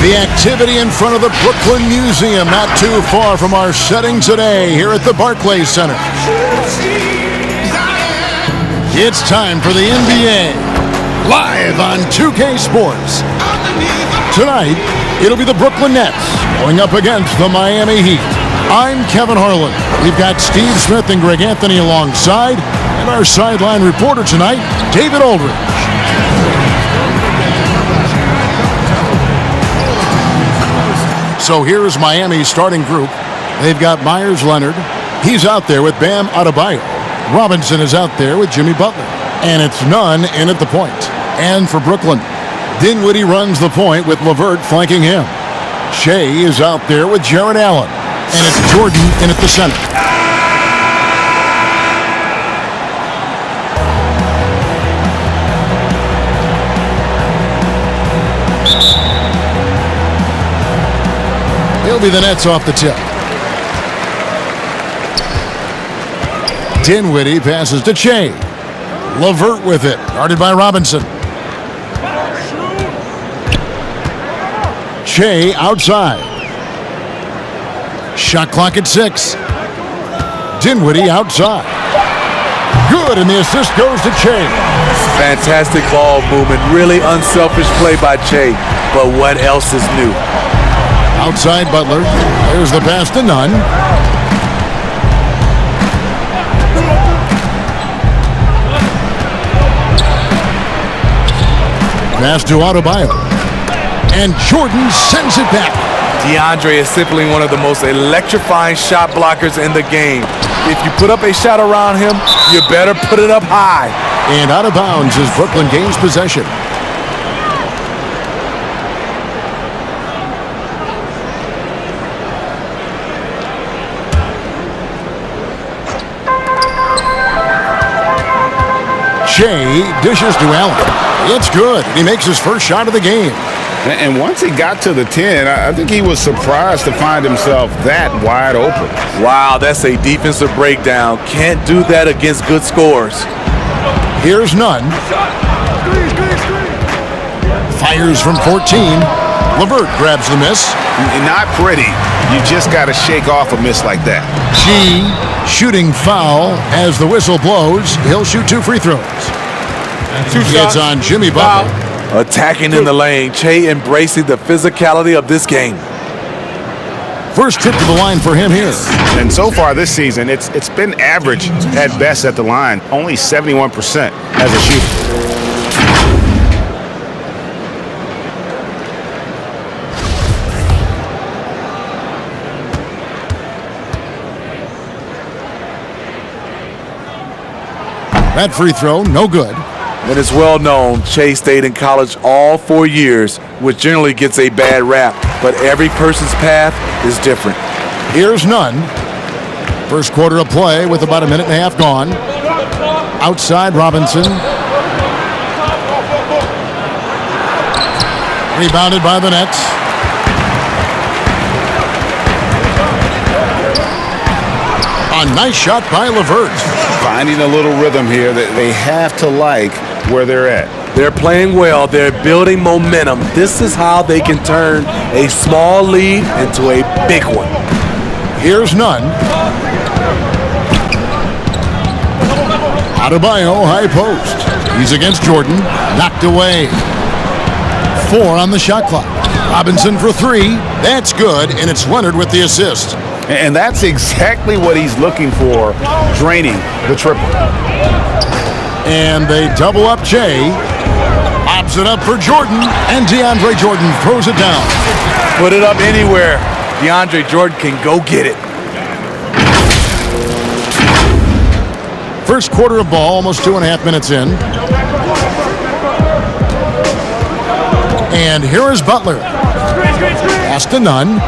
The activity in front of the Brooklyn Museum, not too far from our setting today here at the Barclays Center. It's time for the NBA, live on 2K Sports. Tonight, it'll be the Brooklyn Nets going up against the Miami Heat. I'm Kevin Harlan. We've got Steve Smith and Greg Anthony alongside, and our sideline reporter tonight, David Aldridge. So here's Miami's starting group. They've got Myers Leonard. He's out there with Bam Adebayo. Robinson is out there with Jimmy Butler. And it's Nunn in at the point. And for Brooklyn, Dinwiddie runs the point with LeVert flanking him. Shea is out there with Jarrett Allen. And it's Jordan in at the center. He'll be the Nets off the tip. Dinwiddie passes to Shea. LeVert with it, guarded by Robinson. Shea outside. Shot clock at 6. Dinwiddie outside. Good, and the assist goes to Shea. Fantastic ball movement, really unselfish play by Shea. But what else is new? Outside Butler. There's the pass to Nunn. Pass to Adebayo. And Jordan sends it back. DeAndre is simply one of the most electrifying shot blockers in the game. If you put up a shot around him, you better put it up high. And out of bounds as Brooklyn gains possession. Shea dishes to Allen. It's good. He makes his first shot of the game. And once he got to the 10, I think he was surprised to find himself that wide open. Wow, that's a defensive breakdown. Can't do that against good scores. Here's Nunn. Fires from 14. LeVert grabs the miss. Not pretty. You just got to shake off a miss like that. Shooting foul as the whistle blows. He'll shoot 2 free throws. It's on Jimmy Butler. Attacking in the lane. Shea embracing the physicality of this game. First trip to the line for him here. And so far this season, it's been average at best at the line. Only 71% as a shooter. That free throw, no good. And it's well known, Shea stayed in college all 4 years, which generally gets a bad rap. But every person's path is different. Here's Nunn. First quarter of play with about a minute and a half gone. Outside Robinson. Rebounded by the Nets. A nice shot by LeVert. Finding a little rhythm here that they have to like where they're at. They're playing well. They're building momentum. This is how they can turn a small lead into a big one. Here's Nunn. Adebayo, high post. He's against Jordan. Knocked away. 4 on the shot clock. Robinson for 3. That's good, and it's Leonard with the assist. And that's exactly what he's looking for, draining the triple. And they double up Shea. Pops it up for Jordan, and DeAndre Jordan throws it down. Put it up anywhere. DeAndre Jordan can go get it. First quarter of ball, almost 2.5 minutes in. And here is Butler. Pass to Nunn.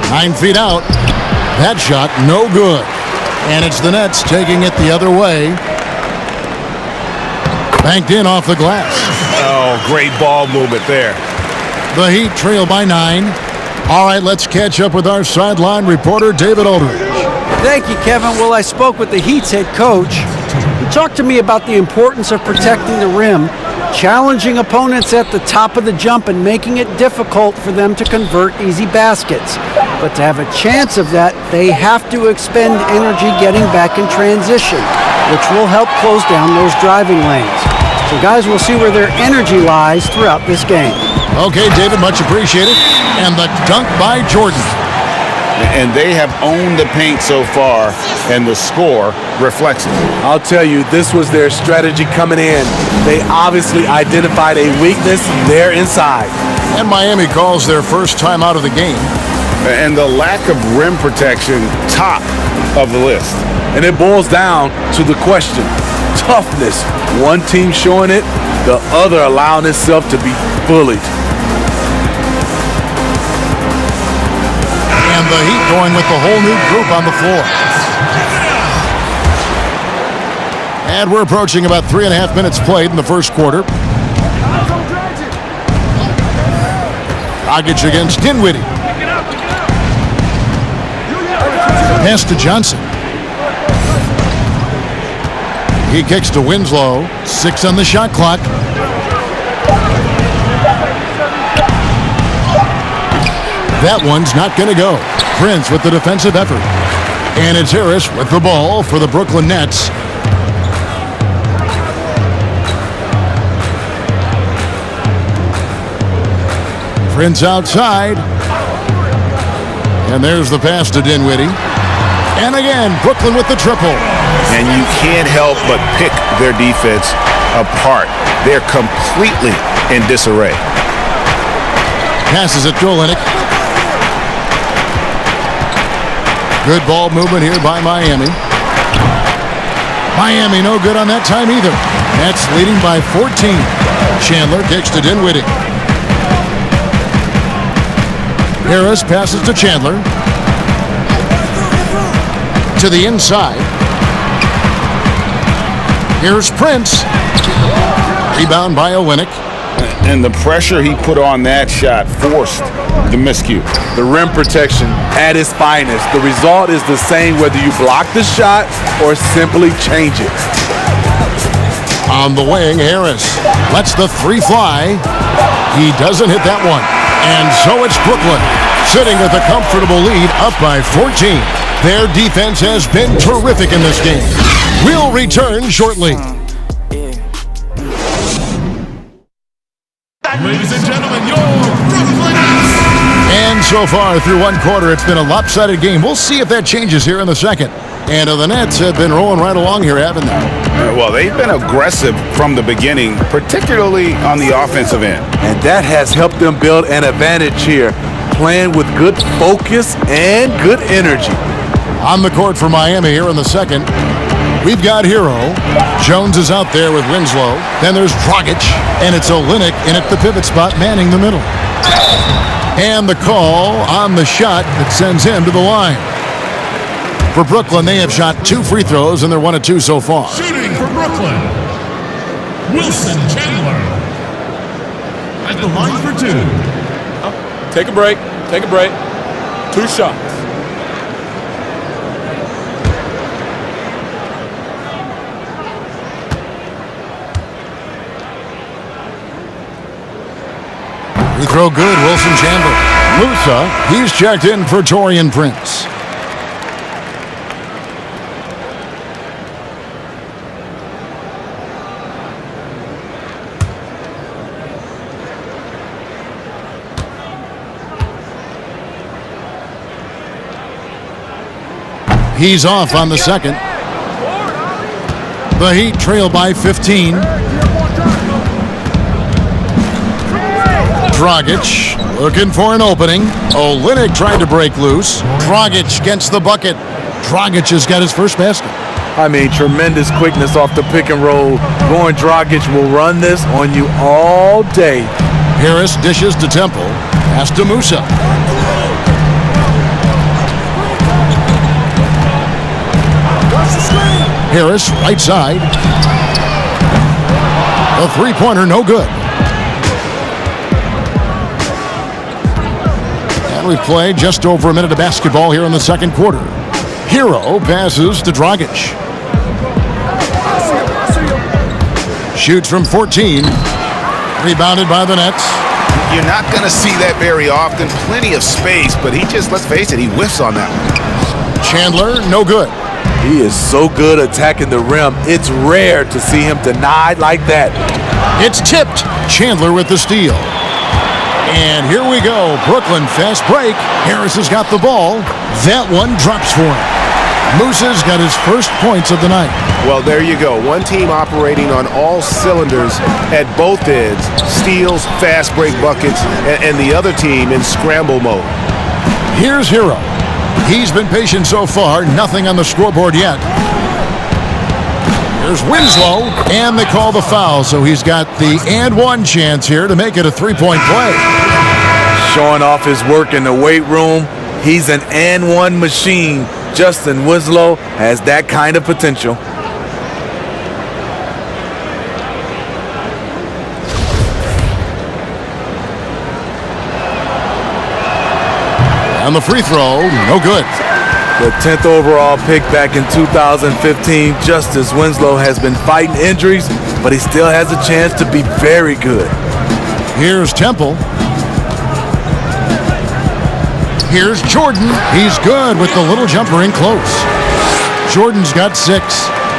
Nine feet out. That shot, no good. And it's the Nets taking it the other way. Banked in off the glass. Oh, great ball movement there. The Heat trail by 9. All right, let's catch up with our sideline reporter, David Aldridge. Thank you, Kevin. Well, I spoke with the Heat's head coach. talk to me about the importance of protecting the rim, challenging opponents at the top of the jump and making it difficult for them to convert easy baskets. But to have a chance of that, they have to expend energy getting back in transition, which will help close down those driving lanes. So guys, we'll see where their energy lies throughout this game. Okay, David, much appreciated. And the dunk by Jordan. And they have owned the paint so far, and the score reflects it. I'll tell you, this was their strategy coming in. They obviously identified a weakness there inside. And Miami calls their first time out of the game. And the lack of rim protection, top of the list. And it boils down to the question, toughness. One team showing it, the other allowing itself to be bullied. And the Heat going with the whole new group on the floor. And we're approaching about 3.5 minutes played in the first quarter. Dragic against Dinwiddie. Pass to Johnson. He kicks to Winslow. 6 on the shot clock. That one's not going to go. Prince with the defensive effort. And it's Harris with the ball for the Brooklyn Nets. Prince outside. And there's the pass to Dinwiddie. And again, Brooklyn with the triple. And you can't help but pick their defense apart. They're completely in disarray. Passes it to Olynyk. Good ball movement here by Miami. Miami no good on that time either. Nets leading by 14. Chandler kicks to Dinwiddie. Harris passes to Chandler. To the inside. Here's Prince. Rebound by Olynyk. And the pressure he put on that shot forced the miscue. The rim protection at its finest. The result is the same whether you block the shot or simply change it. On the wing, Harris lets the three fly. He doesn't hit that one. And so it's Brooklyn, sitting with a comfortable lead, up by 14. Their defense has been terrific in this game. We'll return shortly. Ladies and gentlemen, your Brooklyn Nets. And so far through one quarter, it's been a lopsided game. We'll see if that changes here in the second. And the Nets have been rolling right along here, haven't they? Well, they've been aggressive from the beginning, particularly on the offensive end. And that has helped them build an advantage here, playing with good focus and good energy. On the court for Miami here in the second, we've got Hero. Jones is out there with Winslow. Then there's Dragic, and it's Olynyk in at the pivot spot, manning the middle. And the call on the shot that sends him to the line. For Brooklyn, they have shot 2 free throws, and they're 1 of 2 so far. Shooting for Brooklyn, Wilson Chandler. At the line for 2. Take a break. Take a break. 2 shots. Free throw good, Wilson Chandler. Musa, he's checked in for Taurean Prince. He's off on the second. The Heat trail by 15. Dragic looking for an opening. Olynyk trying to break loose. Dragic gets the bucket. Dragic has got his first basket. I mean, tremendous quickness off the pick and roll. Goran Dragic will run this on you all day. Harris dishes to Temple. Pass to Musa. Harris, right side. The three-pointer, no good. And we've played just over a minute of basketball here in the second quarter. Hero passes to Dragic. Shoots from 14. Rebounded by the Nets. You're not going to see that very often. Plenty of space, but he just, let's face it, he whiffs on that one. Chandler, no good. He is so good attacking the rim. It's rare to see him denied like that. It's tipped. Chandler with the steal. And here we go. Brooklyn fast break. Harris has got the ball. That one drops for him. Musa's got his first points of the night. Well, there you go. One team operating on all cylinders at both ends. Steals, fast break buckets, and the other team in scramble mode. Here's Hero. He's been patient so far. Nothing on the scoreboard yet. There's Winslow, and they call the foul, so he's got the and one chance here to make it a three-point play. Showing off his work in the weight room. He's an and one machine. Justin Winslow has that kind of potential. And the free throw, no good. The 10th overall pick back in 2015, Justice Winslow has been fighting injuries, but he still has a chance to be very good. Here's Temple. Here's Jordan. He's good with the little jumper in close. Jordan's got 6.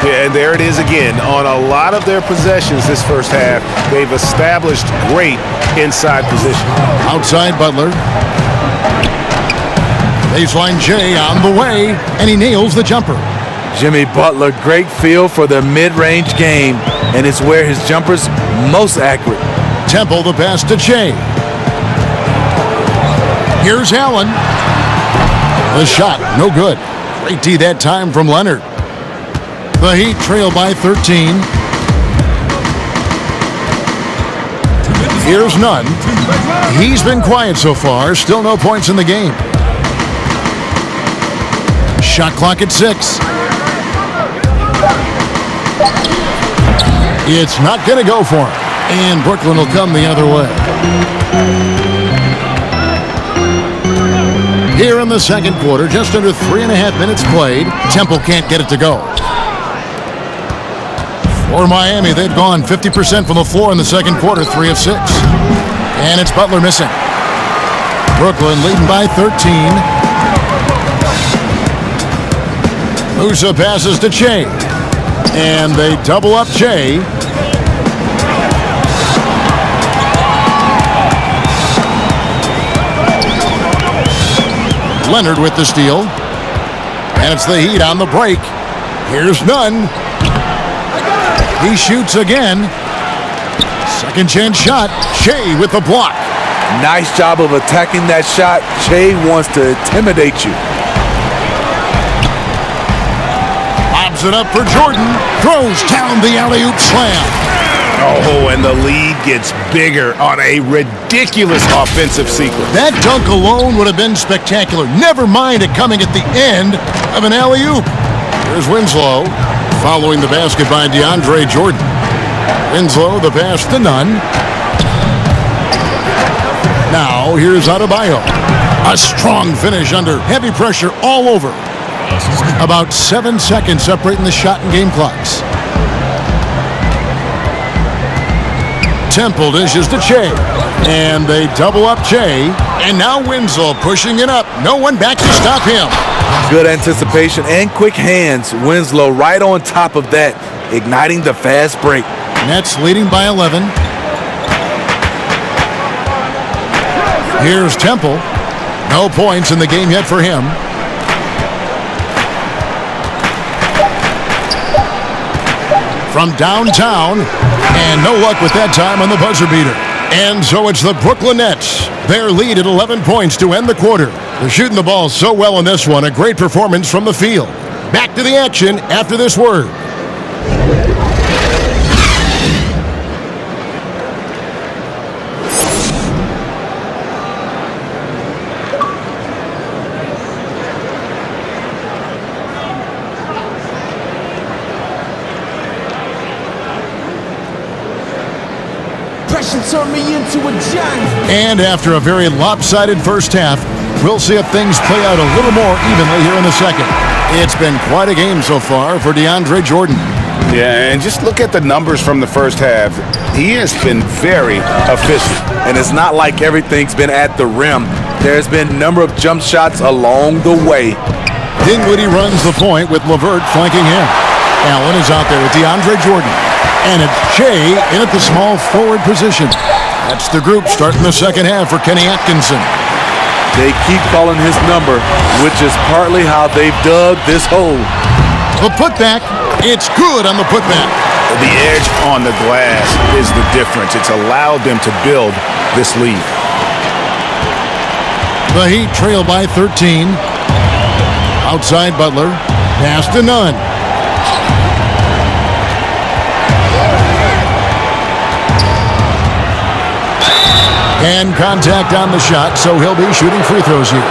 Yeah, and there it is again. On a lot of their possessions this first half, they've established great inside position. Outside Butler. Baseline Jay on the way, and he nails the jumper. Jimmy Butler, great feel for the mid-range game, and it's where his jumper's most accurate. Temple the pass to Jay. Here's Allen. The shot, no good. Great D that time from Leonard. The Heat trail by 13. Here's Nunn. He's been quiet so far. Still no points in the game. Shot clock at 6. It's not going to go for him. And Brooklyn will come the other way. Here in the second quarter, just under 3.5 minutes played. Temple can't get it to go. For Miami, they've gone 50% from the floor in the second quarter, 3 of 6. And it's Butler missing. Brooklyn leading by 13. Musa passes to Che. And they double up Che. Leonard with the steal. And it's the Heat on the break. Here's Nunn. He shoots again. Second chance shot. Che with the block. Nice job of attacking that shot. Che wants to intimidate you. Lobs it up for Jordan. Throws down the alley-oop slam. Oh, and the lead gets bigger on a ridiculous offensive sequence. That dunk alone would have been spectacular. Never mind it coming at the end of an alley-oop. Here's Winslow following the basket by DeAndre Jordan. Winslow, the pass to Nunn. Now, here's Adebayo. A strong finish under heavy pressure all over. About 7 seconds separating the shot and game clocks. Temple dishes to Che. And they double up Che. And now Winslow pushing it up. No one back to stop him. Good anticipation and quick hands. Winslow right on top of that, igniting the fast break. Nets leading by 11. Here's Temple. No points in the game yet for him. From downtown, and no luck with that time on the buzzer beater. And so it's the Brooklyn Nets. Their lead at 11 points to end the quarter. They're shooting the ball so well in this one. A great performance from the field. Back to the action after this word. Turn me into a giant. And after a very lopsided first half, we'll see if things play out a little more evenly here in the second. It's been quite a game so far for DeAndre Jordan. Yeah, and just look at the numbers from the first half. He has been very efficient. And it's not like everything's been at the rim. There's been a number of jump shots along the way. Dinwiddie runs the point with LeVert flanking him. Allen is out there with DeAndre Jordan. And it's Shea in at the small forward position. That's the group starting the second half for Kenny Atkinson. They keep calling his number, which is partly how they've dug this hole. The putback, it's good on the putback. The edge on the glass is the difference. It's allowed them to build this lead. The Heat trail by 13. Outside Butler, pass to Nunn. And contact on the shot, so he'll be shooting free throws here.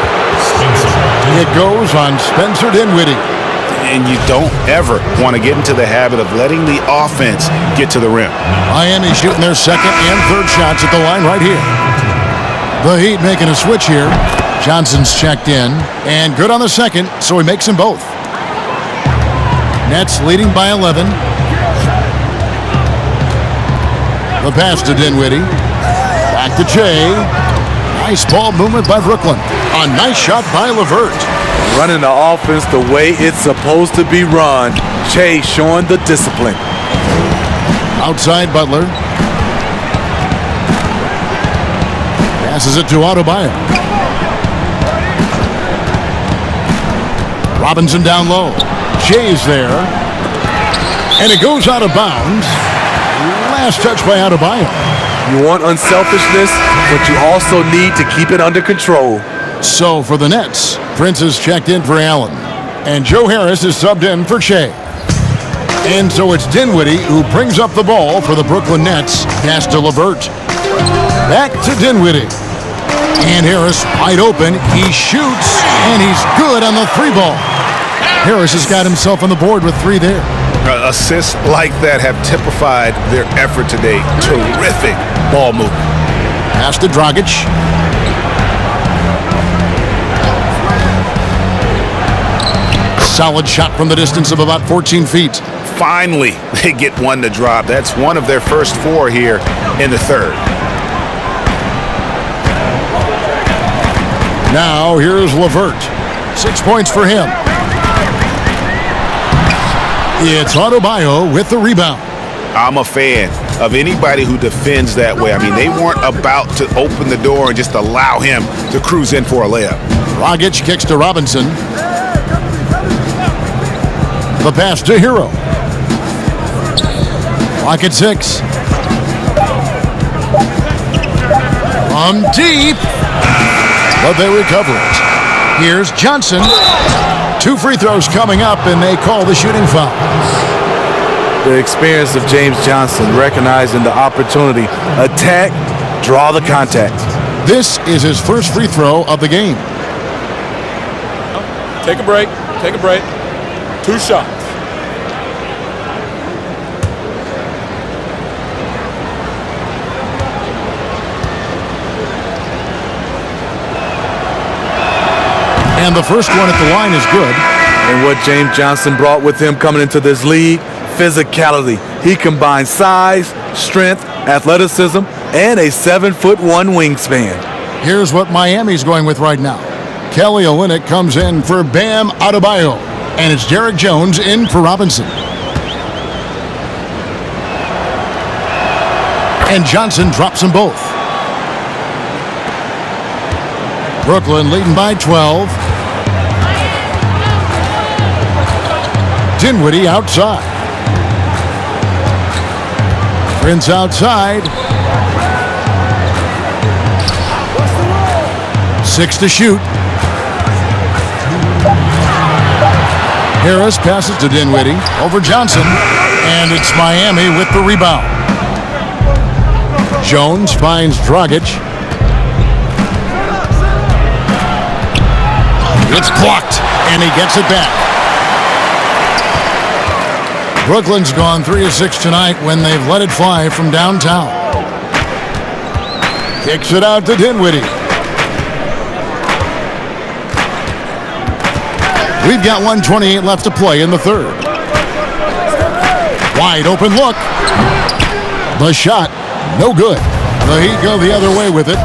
It goes on Spencer Dinwiddie. And you don't ever want to get into the habit of letting the offense get to the rim. Miami shooting their second and third shots at the line right here. The Heat making a switch here. Johnson's checked in, and good on the second, so he makes them both. Nets leading by 11. The pass to Dinwiddie. Back to Jay. Nice ball movement by Brooklyn. A nice shot by LeVert. Running the offense the way it's supposed to be run. Jay showing the discipline. Outside Butler. Passes it to Adebayo. Robinson down low. Jay's there. And it goes out of bounds. Last touch by Adebayo. You want unselfishness, but you also need to keep it under control. So for the Nets, Prince is checked in for Allen. And Joe Harris is subbed in for Shea. And so it's Dinwiddie who brings up the ball for the Brooklyn Nets. Pass to LeVert. Back to Dinwiddie. And Harris wide open. He shoots, and he's good on the three ball. Harris has got himself on the board with three there. Assists like that have typified their effort today. Terrific ball movement. Pass to Dragic. Solid shot from the distance of about 14 feet. Finally, they get one to drop. That's one of their first four here in the third. Now here's LeVert. 6 points for him. It's Adebayo with the rebound. I'm a fan of anybody who defends that way. I mean, they weren't about to open the door and just allow him to cruise in for a layup. Dragic kicks to Robinson. The pass to Hero. Clock at 6. From deep. But they recover it. Here's Johnson. 2 free throws coming up, and they call the shooting foul. The experience of James Johnson, recognizing the opportunity. Attack, draw the contact. This is his first free throw of the game. Take a break. Take a break. 2 shots. And the first one at the line is good. And what James Johnson brought with him coming into this league, physicality. He combines size, strength, athleticism, and a 7'1" wingspan. Here's what Miami's going with right now. Kelly Olynyk comes in for Bam Adebayo. And it's Derek Jones in for Robinson. And Johnson drops them both. Brooklyn leading by 12. Dinwiddie outside. Prince outside. 6 to shoot. Harris passes to Dinwiddie over Johnson. And it's Miami with the rebound. Jones finds Dragic. It's blocked, and he gets it back. Brooklyn's gone 3 of 6 tonight when they've let it fly from downtown. Kicks it out to Dinwiddie. We've got 1:28 left to play in the third. Wide open look. The shot, no good. The Heat go the other way with it.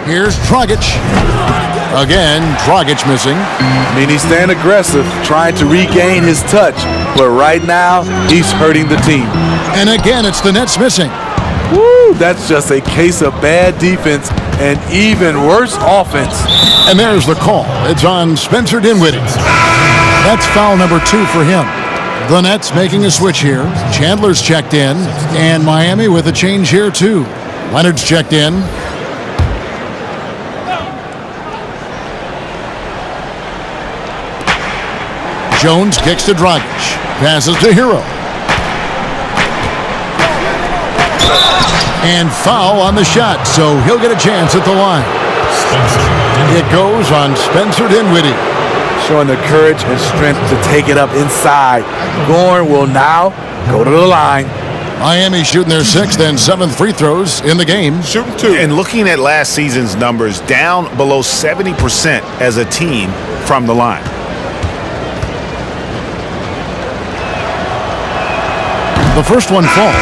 Here's Dragic. Again, Dragic missing. I mean, he's staying aggressive, trying to regain his touch. But right now, he's hurting the team. And again, it's the Nets missing. Woo, that's just a case of bad defense and even worse offense. And there's the call. It's on Spencer Dinwiddie. That's foul number 2 for him. The Nets making a switch here. Chandler's checked in. And Miami with a change here, too. Leonard's checked in. Jones kicks to Dragic. Passes to Hero. And foul on the shot, so he'll get a chance at the line. It goes on Spencer Dinwiddie. Showing the courage and strength to take it up inside. Gorn will now go to the line. Miami shooting their 6th and 7th free throws in the game. Shooting 2. And looking at last season's numbers, down below 70% as a team from the line. The first one falls.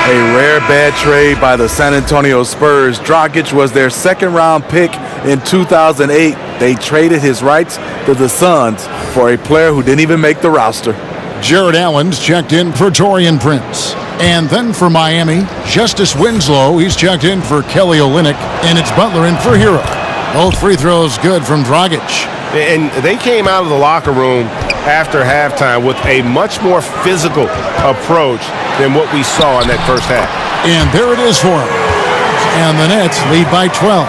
A rare bad trade by the San Antonio Spurs. Dragic was their second-round pick in 2008. They traded his rights to the Suns for a player who didn't even make the roster. Jared Allen's checked in for Taurean Prince. And then for Miami, Justice Winslow, he's checked in for Kelly Olynyk, and it's Butler in for Hero. Both free throws good from Dragic. And they came out of the locker room after halftime with a much more physical approach than what we saw in that first half. And there it is for him. And the Nets lead by 12.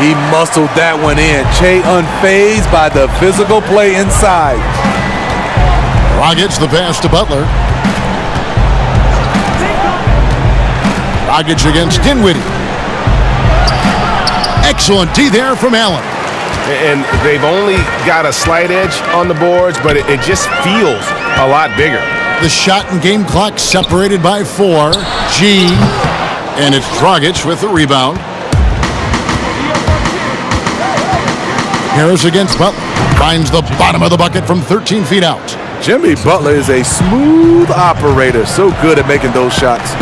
He muscled that one in. Che unfazed by the physical play inside. Dragic the pass to Butler. Dragic against Dinwiddie. Excellent D there from Allen. And they've only got a slight edge on the boards, but it just feels a lot bigger. The shot and game clock separated by 4. G. And it's Dragic with the rebound. Harris against Butler. Finds the bottom of the bucket from 13 feet out. Jimmy Butler is a smooth operator. So good at making those shots.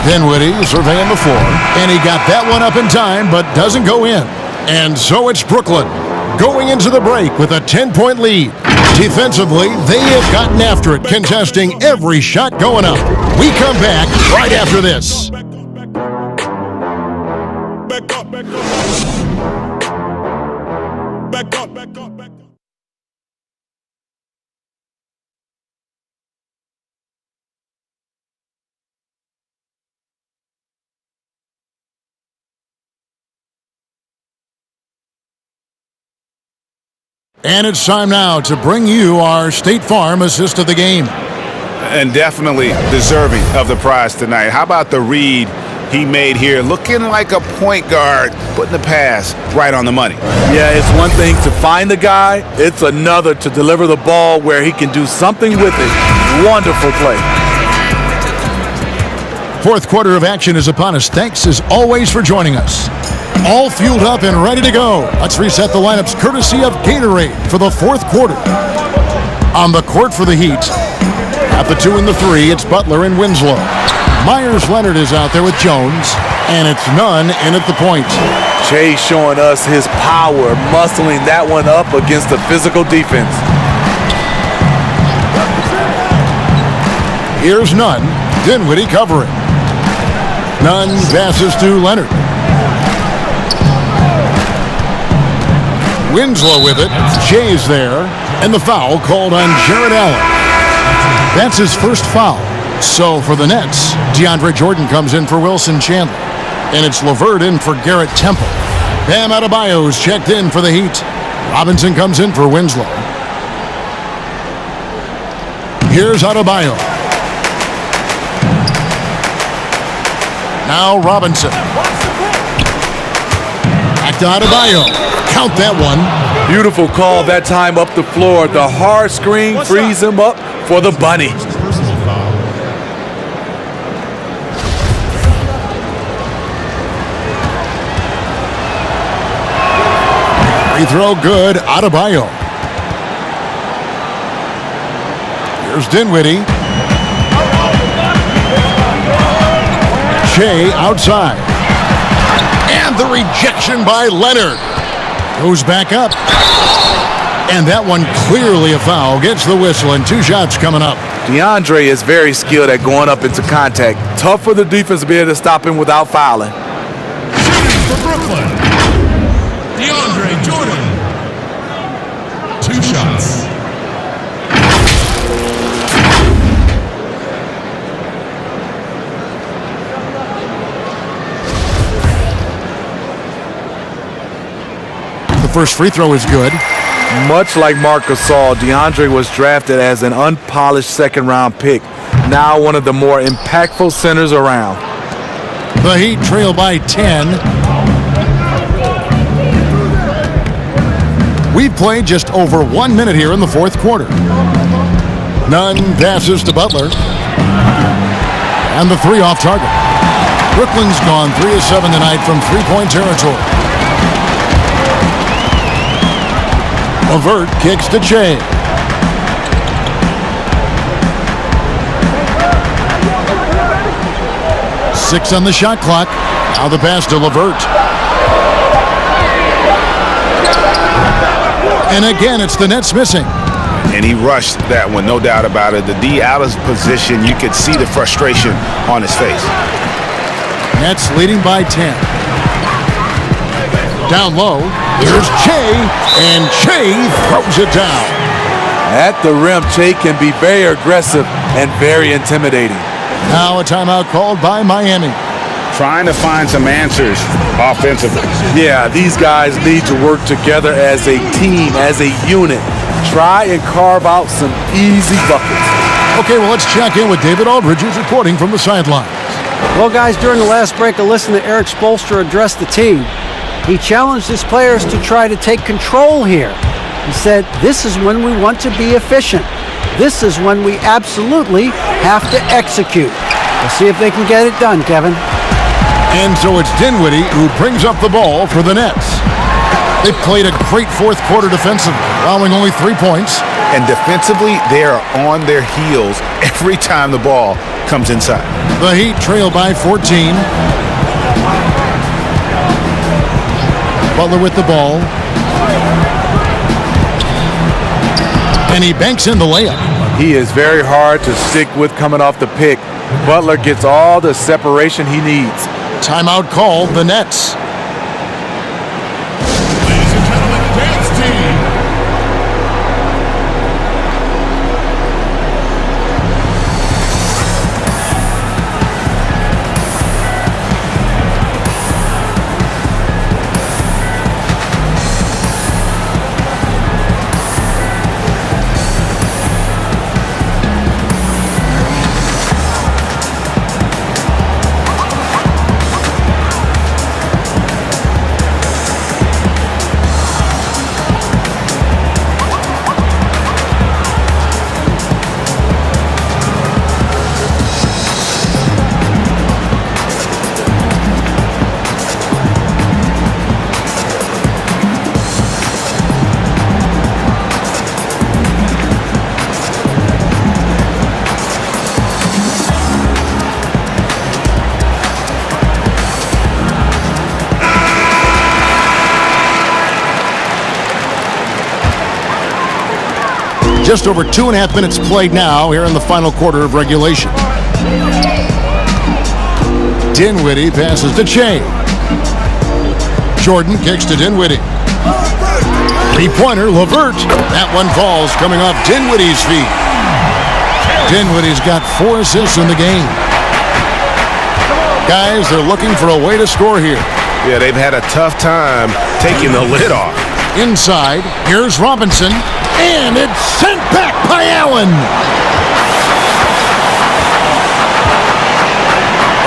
Dinwiddie surveying the floor. And he got that one up in time, but doesn't go in. And so it's Brooklyn going into the break with a 10-point lead. Defensively, they have gotten after it, contesting every shot going up. We come back right after this. Back up. Back up. Back up. And it's time now to bring you our State Farm assist of the game. And definitely deserving of the prize tonight. How about the read he made here? Looking like a point guard, putting the pass right on the money. Yeah, it's one thing to find the guy. It's another to deliver the ball where he can do something with it. Wonderful play. Fourth quarter of action is upon us. Thanks as always for joining us. All fueled up and ready to go. Let's reset the lineups courtesy of Gatorade for the fourth quarter. On the court for the Heat. At the 2 and the 3, it's Butler and Winslow. Myers Leonard is out there with Jones. And it's Nunn in at the point. Che showing us his power, muscling that one up against the physical defense. Here's Nunn. Dinwiddie covering. Nunn passes to Leonard. Winslow with it. Jay's there. And the foul called on Jared Allen. That's his first foul. So for the Nets, DeAndre Jordan comes in for Wilson Chandler. And it's LeVert in for Garrett Temple. Bam Adebayo's checked in for the Heat. Robinson comes in for Winslow. Here's Adebayo. Now Robinson. Back to Adebayo. Count that one. Beautiful call that time up the floor. The hard screen frees him up for the bunny. Free throw good. Adebayo. Here's Dinwiddie. Shea outside. And the rejection by Leonard. Goes back up. And that one clearly a foul. Gets the whistle and 2 shots coming up. DeAndre is very skilled at going up into contact. Tough for the defense to be able to stop him without fouling. Shooting for Brooklyn, DeAndre Jordan. 2 shots. The first free throw is good. Much like Marc Gasol, DeAndre was drafted as an unpolished second-round pick. Now one of the more impactful centers around. The Heat trail by 10. We've played just over 1 minute here in the fourth quarter. Nunn passes to Butler. And the 3 off target. Brooklyn's gone 3 of 7 tonight from three-point territory. LeVert kicks to Shea. Six on the shot clock. Now the pass to LeVert. And again, it's the Nets missing. And he rushed that one, no doubt about it. The D out of position, you could see the frustration on his face. Nets leading by 10. Down low, here's Shea, and Shea throws it down. At the rim, Shea can be very aggressive and very intimidating. Now a timeout called by Miami. Trying to find some answers offensively. Yeah, these guys need to work together as a team, as a unit. Try and carve out some easy buckets. Okay, well, let's check in with David Aldridge, who's reporting from the sidelines. Well, guys, during the last break, I listened to Eric Spoelstra address the team. He challenged his players to try to take control here. He said, this is when we want to be efficient. This is when we absolutely have to execute. We'll see if they can get it done, Kevin. And so it's Dinwiddie who brings up the ball for the Nets. They played a great fourth quarter defensively, allowing only 3 points. And defensively, they are on their heels every time the ball comes inside. The Heat trail by 14. Butler with the ball. And he banks in the layup. He is very hard to stick with coming off the pick. Butler gets all the separation he needs. Timeout called, the Nets. Ladies and gentlemen, dance team. Just over 2.5 minutes played now here in the final quarter of regulation. Dinwiddie passes to Shea. Jordan kicks to Dinwiddie. Three-pointer, LeVert. That one falls coming off Dinwiddie's feet. Dinwiddie's got 4 assists in the game. Guys, they're looking for a way to score here. Yeah, they've had a tough time taking the lid off. Inside, here's Robinson, and it's sent back by Allen.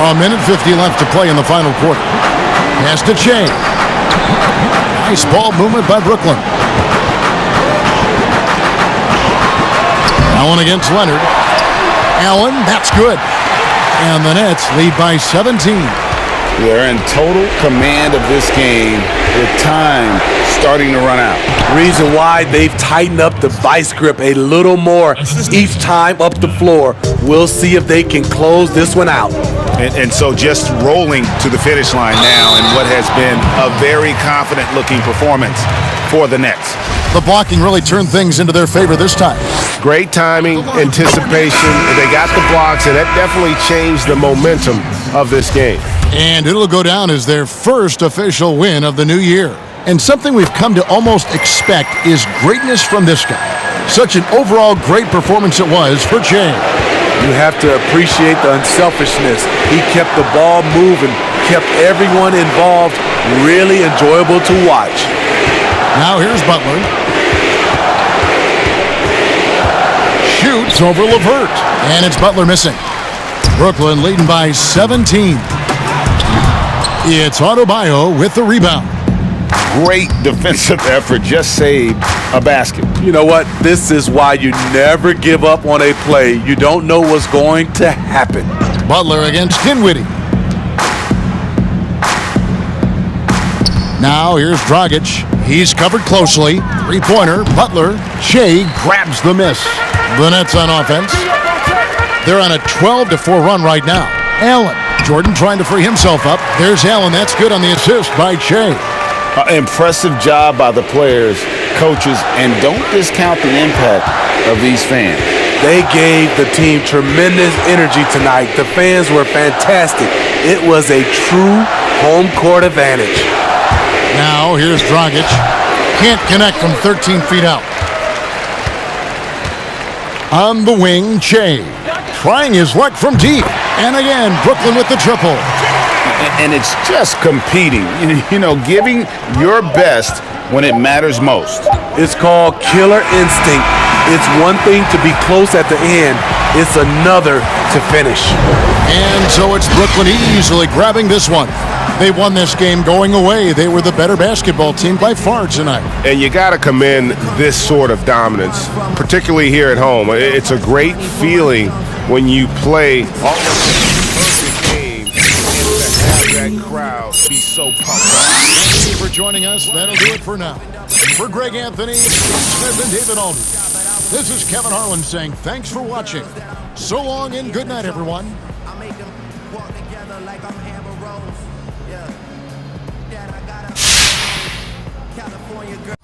A minute 50 left to play in the final quarter. Pass to Shea. Nice ball movement by Brooklyn. Allen against Leonard. Allen, that's good. And the Nets lead by 17. They're in total command of this game with time starting to run out. Reason why they've tightened up the vice grip a little more each time up the floor. We'll see if they can close this one out. And so just rolling to the finish line now in what has been a very confident-looking performance for the Nets. The blocking really turned things into their favor this time. Great timing, anticipation. They got the blocks, and that definitely changed the momentum of this game. And it'll go down as their first official win of the new year. And something we've come to almost expect is greatness from this guy. Such an overall great performance it was for Jay. You have to appreciate the unselfishness. He kept the ball moving, kept everyone involved, really enjoyable to watch. Now here's Butler. Shoots over LeVert. And it's Butler missing. Brooklyn leading by 17. It's Adebayo with the rebound. Great defensive effort, just saved a basket. You know what? This is why you never give up on a play. You don't know what's going to happen. Butler against Dinwiddie. Now here's Dragic. He's covered closely. Three-pointer. Butler. Shea grabs the miss. The Nets on offense. They're on a 12-4 run right now. Allen. Jordan trying to free himself up. There's Allen. That's good on the assist by Shea. Impressive job by the players, coaches, and don't discount the impact of these fans. They gave the team tremendous energy tonight. The fans were fantastic. It was a true home court advantage. Now here's Dragic. Can't connect from 13 feet out. On the wing, Shea. Trying his luck from deep. And again, Brooklyn with the triple. And it's just competing, you know, giving your best when it matters most. It's called killer instinct. It's one thing to be close at the end. It's another to finish. And so it's Brooklyn easily grabbing this one. They won this game going away. They were the better basketball team by far tonight. And you got to commend this sort of dominance, particularly here at home. It's a great feeling when you play almost a perfect game and to have that crowd be so pumped up. Thank you for joining us. That'll do it for now. For Greg Anthony, Smith, and David Aldridge, this is Kevin Harlan saying thanks for watching. So long and good night, everyone. I make them walk together like I'm Amber Rose. Yeah. Dad, I got a California girl.